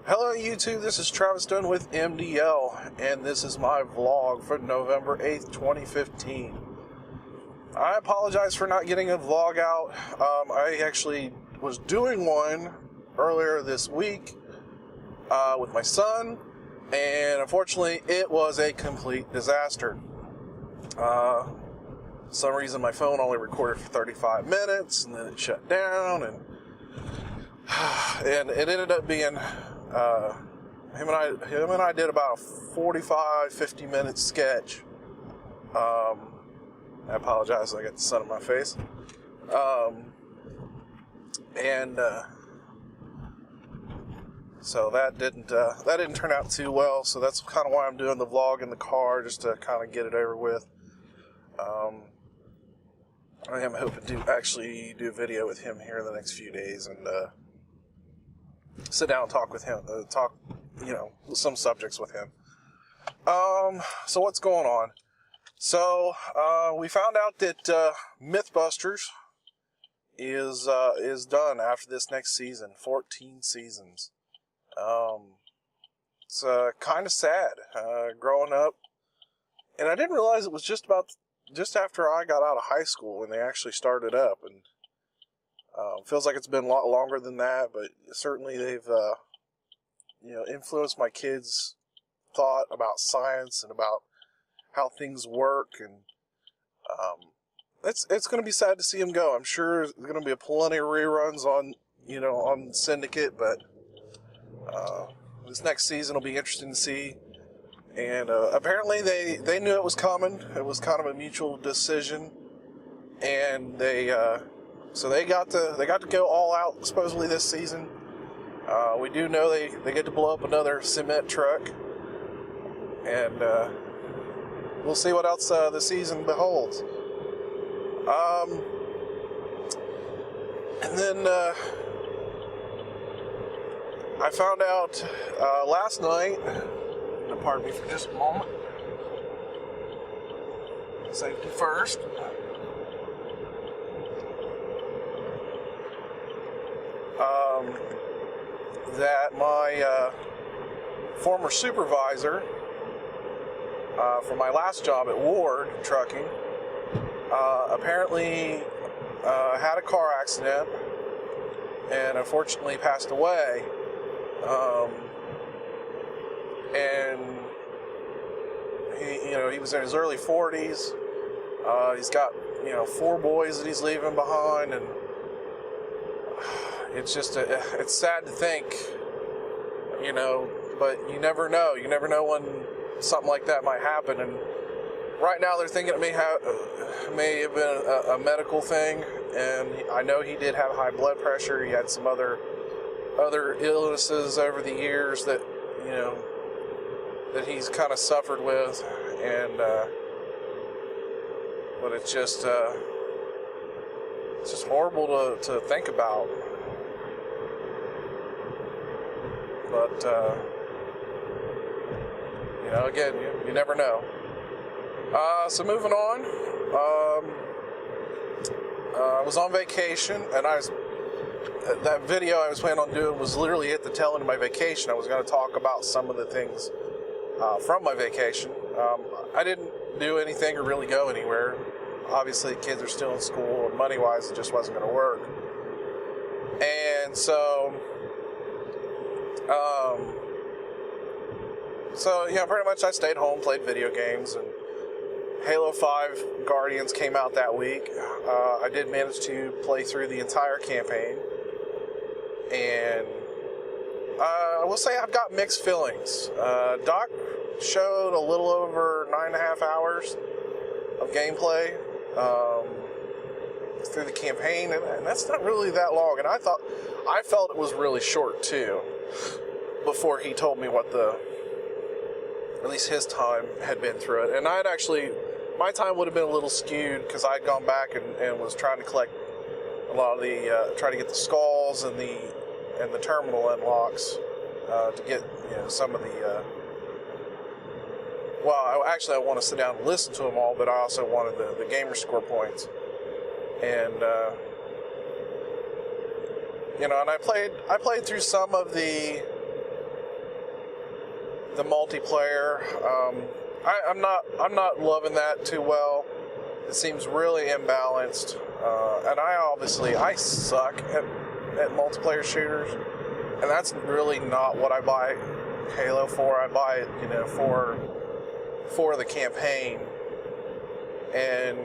Hello YouTube, this is Travis Dunn with MDL, and this is my vlog for November 8th, 2015. I apologize for not getting a vlog out. I actually was doing one earlier this week with my son, and unfortunately it was a complete disaster. For some reason my phone only recorded for 35 minutes, and then it shut down, and it ended up being him and I did about a 45-50 minute sketch. I apologize, I got the sun in my face. So that didn't turn out too well. So that's kind of why I'm doing the vlog in the car, just to kind of get it over with. I am hoping to actually do a video with him here in the next few days and sit down and talk with him, some subjects with him. So what's going on? So, we found out that, Mythbusters is done after this next season, 14 seasons. It's, kind of sad, growing up, and I didn't realize it was just after I got out of high school when they actually started up, and feels like it's been a lot longer than that, but certainly they've, influenced my kids' thought about science and about how things work, and it's going to be sad to see them go. I'm sure there's going to be plenty of reruns on Syndicate, but this next season will be interesting to see. And apparently they knew it was coming. It was kind of a mutual decision, and they got to go all out supposedly this season. We do know they get to blow up another cement truck, and we'll see what else the season beholds. And then I found out last night. Pardon me for just a moment. Safety first. That my former supervisor for my last job at Ward Trucking apparently had a car accident and unfortunately passed away. And he was in his early 40s. He's got 4 boys that he's leaving behind, and it's just it's sad to think, but you never know. You never know when something like that might happen. And right now they're thinking it may have been a medical thing. And I know he did have high blood pressure. He had some other illnesses over the years that that he's kind of suffered with, and but it's just horrible to think about. But again, you never know. So moving on, I was on vacation, and that video I was planning on doing was literally at the tail end of my vacation. I was going to talk about some of the things from my vacation. I didn't do anything or really go anywhere. Obviously, kids are still in school, and money-wise, it just wasn't going to work. And so, pretty much I stayed home, played video games, and Halo 5 Guardians came out that week. I did manage to play through the entire campaign, and I will say I've got mixed feelings. Doc showed a little over 9.5 hours of gameplay through the campaign, and that's not really that long. And I felt it was really short too, before he told me what at least his time had been through it. And my time would have been a little skewed, because I'd gone back and was trying to collect a lot of the, try to get the skulls and the terminal unlocks to get some of the. I want to sit down and listen to them all, but I also wanted the gamer score points, and and I played through some of the the multiplayer. I'm not loving that too well. It seems really imbalanced, and I suck at multiplayer shooters, and that's really not what I buy Halo for. I buy it, for the campaign, and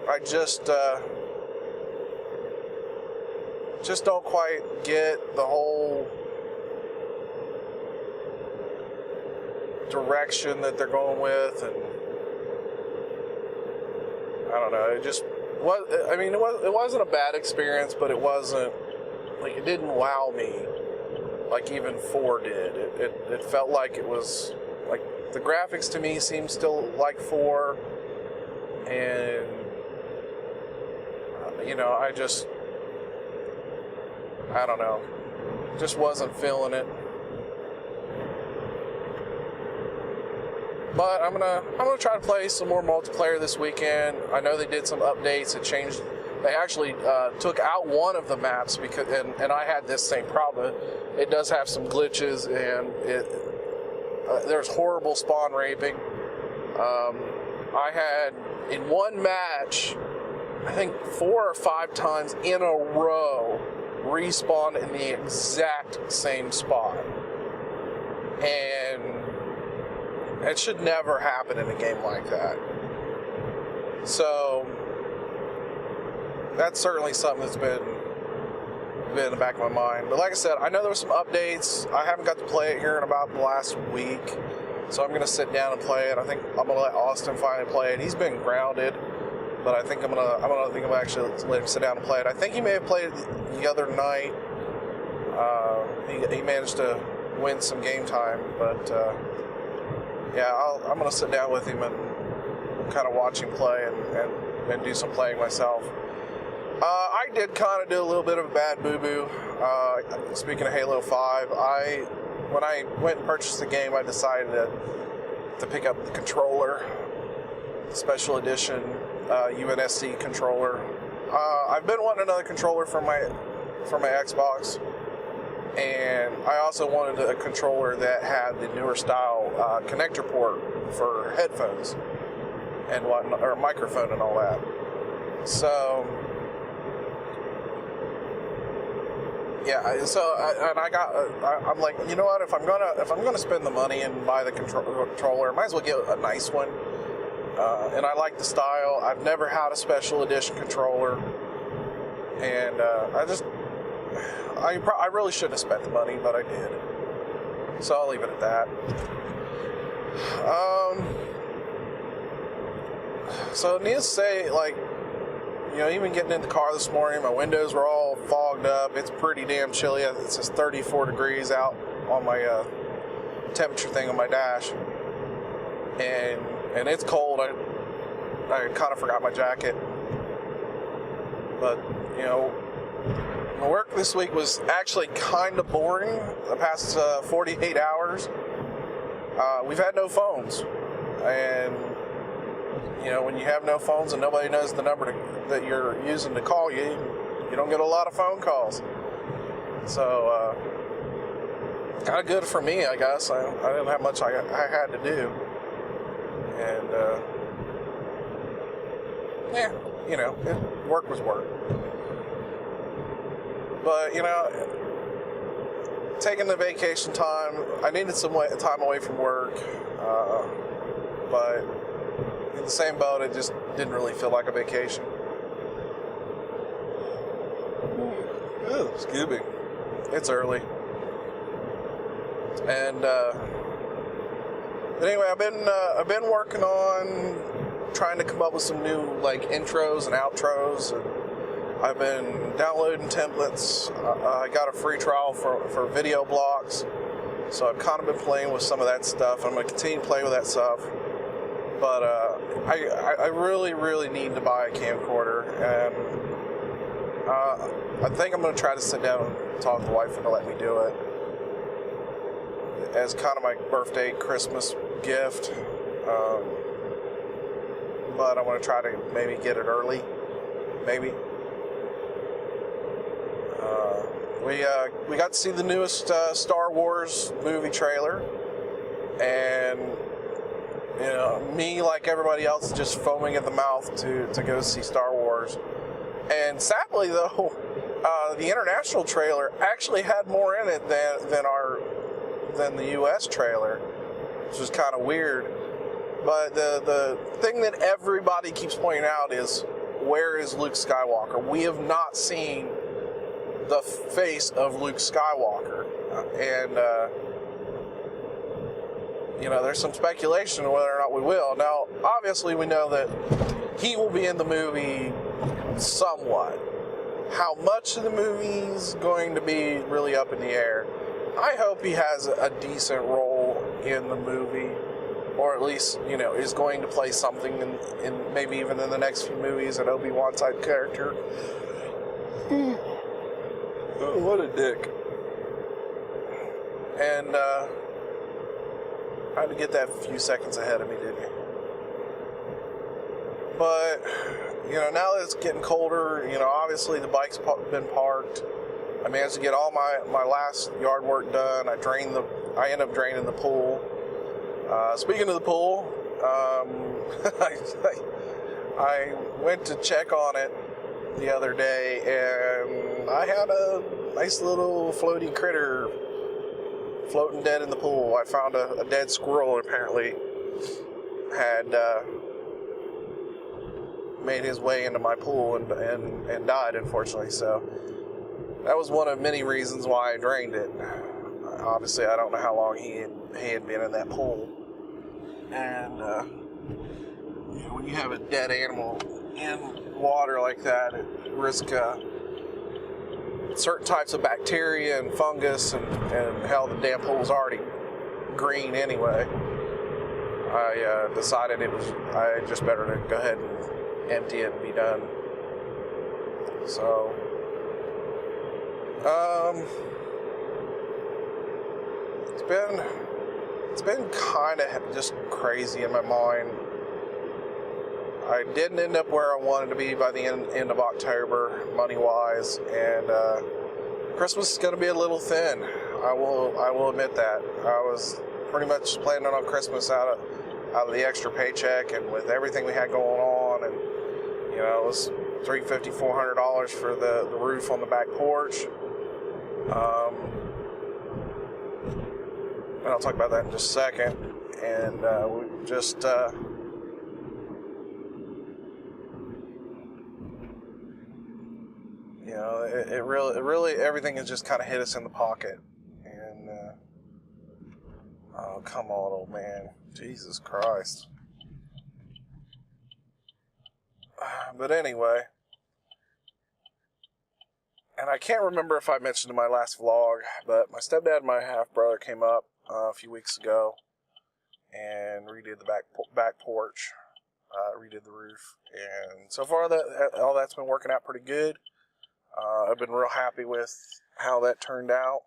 I just don't quite get the whole direction that they're going with, and I don't know. It just was. I mean, it wasn't a bad experience, but it wasn't like it didn't wow me like even 4 did. It felt like it was like the graphics to me seemed still like 4, and I don't know, just wasn't feeling it. But I'm gonna try to play some more multiplayer this weekend. I know they did some updates. It changed. They actually took out one of the maps because, and I had this same problem. It does have some glitches, and there's horrible spawn raping. I had in one match, I think 4 or 5 times in a row, respawn in the exact same spot, and it should never happen in a game like that. So that's certainly something that's been in the back of my mind. But like I said, I know there were some updates. I haven't got to play it here in about the last week, so I'm going to sit down and play it. I think I'm going to let Austin finally play it. He's been grounded, but I think I'm gonna actually let him sit down and play it. I think he may have played it the other night. He managed to win some game time, but yeah, I'm gonna sit down with him and kind of watch him play and do some playing myself. I did kind of do a little bit of a bad boo-boo. Speaking of Halo 5, when I went and purchased the game, I decided to pick up the controller, special edition UNSC controller. I've been wanting another controller for my Xbox, and I also wanted a controller that had the newer style connector port for headphones and whatnot, or microphone and all that. So yeah, I'm like, you know what? If I'm gonna spend the money and buy the controller, I might as well get a nice one. And I like the style. I've never had a special edition controller, and I really shouldn't have spent the money, but I did. So I'll leave it at that. So needless to say, like, even getting in the car this morning, my windows were all fogged up. It's pretty damn chilly. It says 34 degrees out on my temperature thing on my dash, and it's cold. I kind of forgot my jacket, but my work this week was actually kind of boring. The past 48 hours, we've had no phones, and when you have no phones and nobody knows the number that you're using to call you, you don't get a lot of phone calls. So kind of good for me, I guess. I didn't have much I had to do, and work was work. But taking the vacation time, I needed some time away from work, but in the same boat, it just didn't really feel like a vacation. Excuse me. It's early. And but anyway, I've been working on trying to come up with some new intros and outros, and I've been downloading templates. I got a free trial for video blocks, so I've kind of been playing with some of that stuff. I'm going to continue to play with that stuff, but I really, really need to buy a camcorder, and I think I'm going to try to sit down and talk to the wife and let me do it as kind of my birthday, Christmas gift. But I want to try to maybe get it early, maybe. We got to see the newest Star Wars movie trailer. And, you know, me, like everybody else, just foaming at the mouth to go see Star Wars. And sadly, though, the international trailer actually had more in it than the U.S. trailer, which was kind of weird. But the thing that everybody keeps pointing out is, where is Luke Skywalker? We have not seen the face of Luke Skywalker. And, you know, there's some speculation on whether or not we will. Now, obviously, we know that he will be in the movie somewhat. How much of the movie's going to be really up in the air. I hope he has a decent role in the movie, or at least, you know, is going to play something in maybe even in the next few movies, an Obi-Wan type character. Oh, what a dick. And, I had to get that a few seconds ahead of me, didn't you? But, you know, now that it's getting colder, you know, obviously the bike's been parked. I managed to get all my last yard work done. I ended up draining the pool. Speaking of the pool, I went to check on it the other day, and I had a nice little floating critter floating dead in the pool. I found a dead squirrel, apparently had made his way into my pool and died, unfortunately. So that was one of many reasons why I drained it. Obviously, I don't know how long he had been in that pool. And you know, when you have a dead animal in water like that, it risks certain types of bacteria and fungus, and hell, the damn pool's already green anyway. I decided I just better to go ahead and empty it and be done. So, it's been kind of just crazy in my mind. I didn't end up where I wanted to be by the end of October, money-wise, and Christmas is going to be a little thin. I will admit that. I was pretty much planning on Christmas out of the extra paycheck, and with everything we had going on, and you know, it was $350, $400 for the roof on the back porch. And I'll talk about that in just a second. And we just you know, it really everything has just kind of hit us in the pocket. And oh, come on, old man, Jesus Christ. But anyway, and I can't remember if I mentioned in my last vlog, but my stepdad and my half brother came up a few weeks ago and redid the back porch, redid the roof, and so far all that's been working out pretty good. I've been real happy with how that turned out.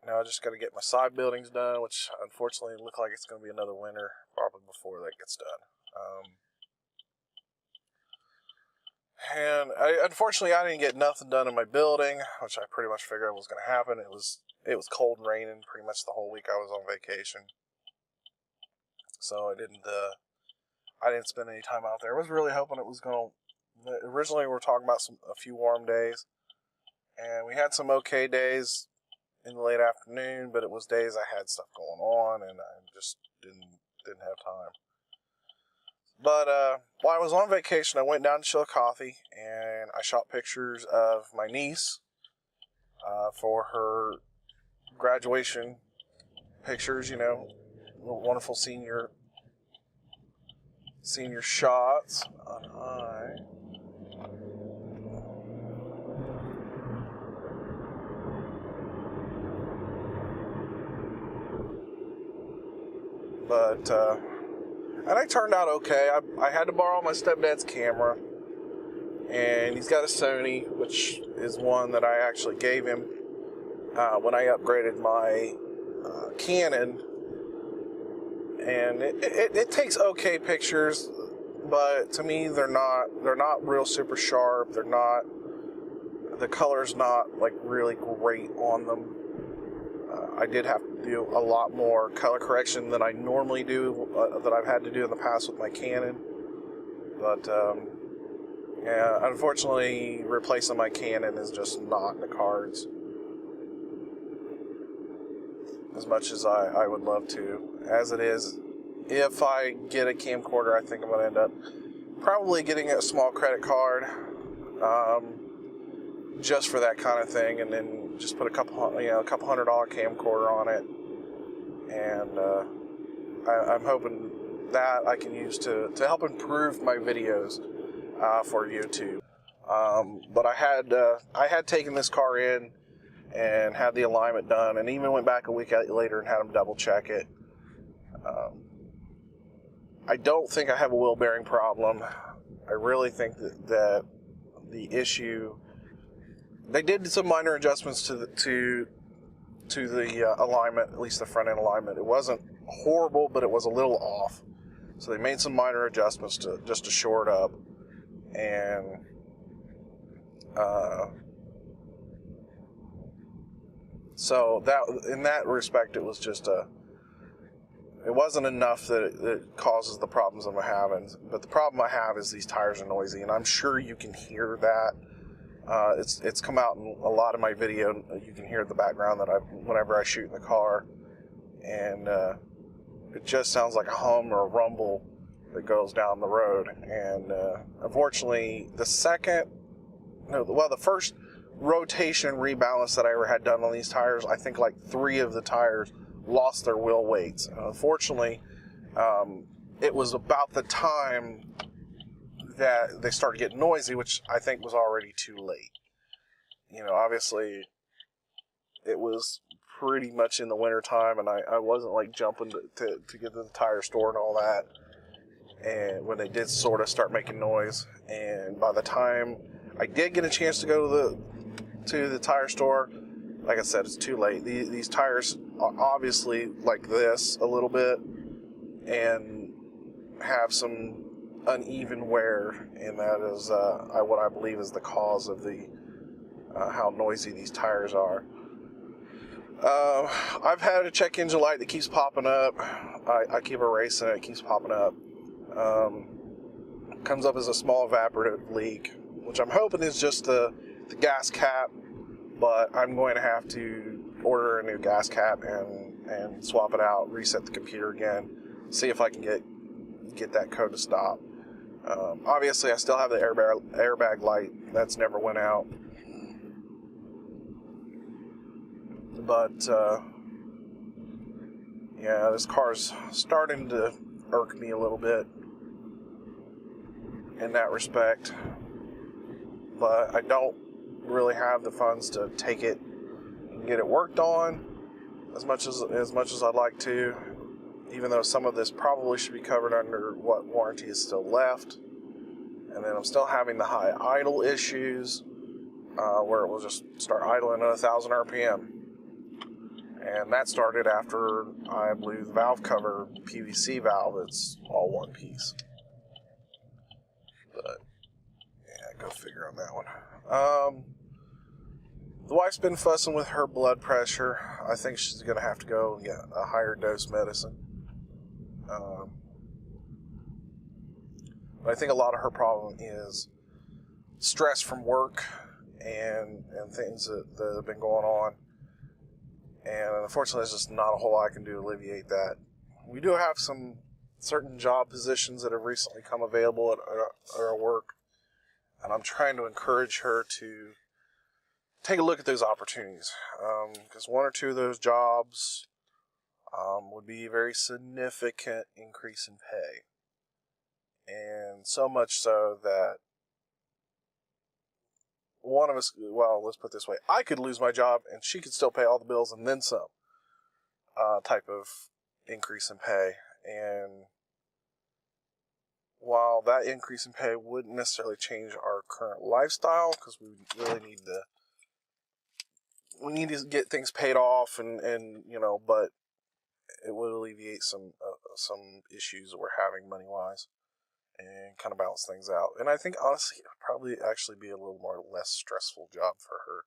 Now I just got to get my side buildings done, which unfortunately look like it's going to be another winter probably before that gets done. And unfortunately, I didn't get nothing done in my building, which I pretty much figured was going to happen. It was cold and raining pretty much the whole week I was on vacation, so I didn't spend any time out there. I was really hoping it was going to. Originally, we were talking about a few warm days, and we had some okay days in the late afternoon, but it was days I had stuff going on, and I just didn't have time. But while I was on vacation, I went down to Chillicothe, and I shot pictures of my niece for her graduation pictures, you know, wonderful senior shots. But and I turned out okay. I had to borrow my stepdad's camera, and he's got a Sony, which is one that I actually gave him when I upgraded my Canon. And it takes okay pictures, but to me they're not real super sharp. The color's not like really great on them. I did have to do a lot more color correction than I normally do, that I've had to do in the past with my Canon. But yeah, unfortunately, replacing my Canon is just not in the cards. As much as I would love to. As it is, if I get a camcorder, I think I'm going to end up probably getting a small credit card, just for that kind of thing, and then just put a couple $100 camcorder on it, and I'm hoping that I can use to help improve my videos for YouTube. But I had taken this car in and had the alignment done, and even went back a week later and had them double check it. I don't think I have a wheel bearing problem. I really think that the issue, they did some minor adjustments to the alignment, at least the front end alignment. It wasn't horrible, but it was a little off. So they made some minor adjustments just to shore it up, and so that, in that respect, it was just it wasn't enough that it causes the problems I'm having. But the problem I have is these tires are noisy, and I'm sure you can hear that. It's come out in a lot of my video. You can hear the background that whenever I shoot in the car, and it just sounds like a hum or a rumble that goes down the road. And unfortunately, the first rotation rebalance that I ever had done on these tires, I think like 3 of the tires lost their wheel weights. And unfortunately, it was about the time that they started getting noisy, which I think was already too late. Obviously, it was pretty much in the winter time, and I wasn't like jumping to get to the tire store and all that. And when they did sort of start making noise, and by the time I did get a chance to go to the tire store, like I said, it's too late. These tires are obviously like this a little bit, and have some uneven wear, and that is what I believe is the cause of the how noisy these tires are. I've had a check engine light that keeps popping up. I keep erasing it. It keeps popping up. Comes up as a small evaporative leak, which I'm hoping is just the gas cap, but I'm going to have to order a new gas cap and swap it out, reset the computer again, see if I can get that code to stop. Obviously, I still have the airbag light. That's never went out. But, yeah, this car's starting to irk me a little bit in that respect. But I don't really have the funds to take it and get it worked on as much as I'd like to, even though some of this probably should be covered under what warranty is still left. And then I'm still having the high idle issues, where it will just start idling at 1,000 RPM. And that started after I blew the valve cover PVC valve. It's all one piece. But, yeah, go figure on that one. The wife's been fussing with her blood pressure. I think she's going to have to go and get a higher dose medicine. But I think a lot of her problem is stress from work and things that have been going on. And unfortunately, there's just not a whole lot I can do to alleviate that. We do have some certain job positions that have recently come available at our work, and I'm trying to encourage her to take a look at those opportunities, because 1 or 2 of those jobs would be a very significant increase in pay, and so much so that one of us, well, let's put it this way, I could lose my job and she could still pay all the bills and then some, type of increase in pay. And while that increase in pay wouldn't necessarily change our current lifestyle, because we really need to get things paid off, and but it would alleviate some issues that we're having money-wise and kind of balance things out. And I think, honestly, it would probably actually be a little more less stressful job for her.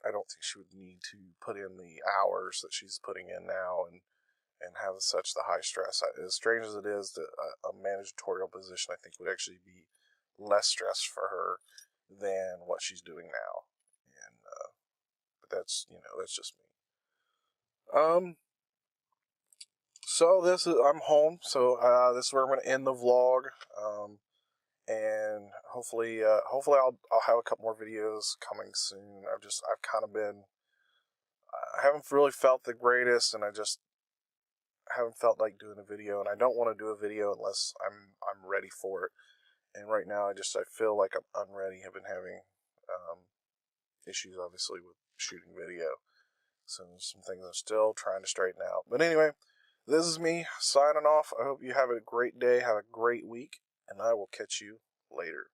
I don't think she would need to put in the hours that she's putting in now and have such the high stress. As strange as it is, that a managerial position, I think, would actually be less stress for her than what she's doing now. And but that's that's just me. So I'm home. So this is where I'm going to end the vlog. And hopefully I'll have a couple more videos coming soon. I've kind of been, I haven't really felt the greatest, and I just haven't felt like doing a video, and I don't want to do a video unless I'm ready for it. And right now I feel like I'm unready. I've been having issues obviously with shooting video. So there's some things I'm still trying to straighten out. But anyway, this is me signing off. I hope you have a great day, have a great week, and I will catch you later.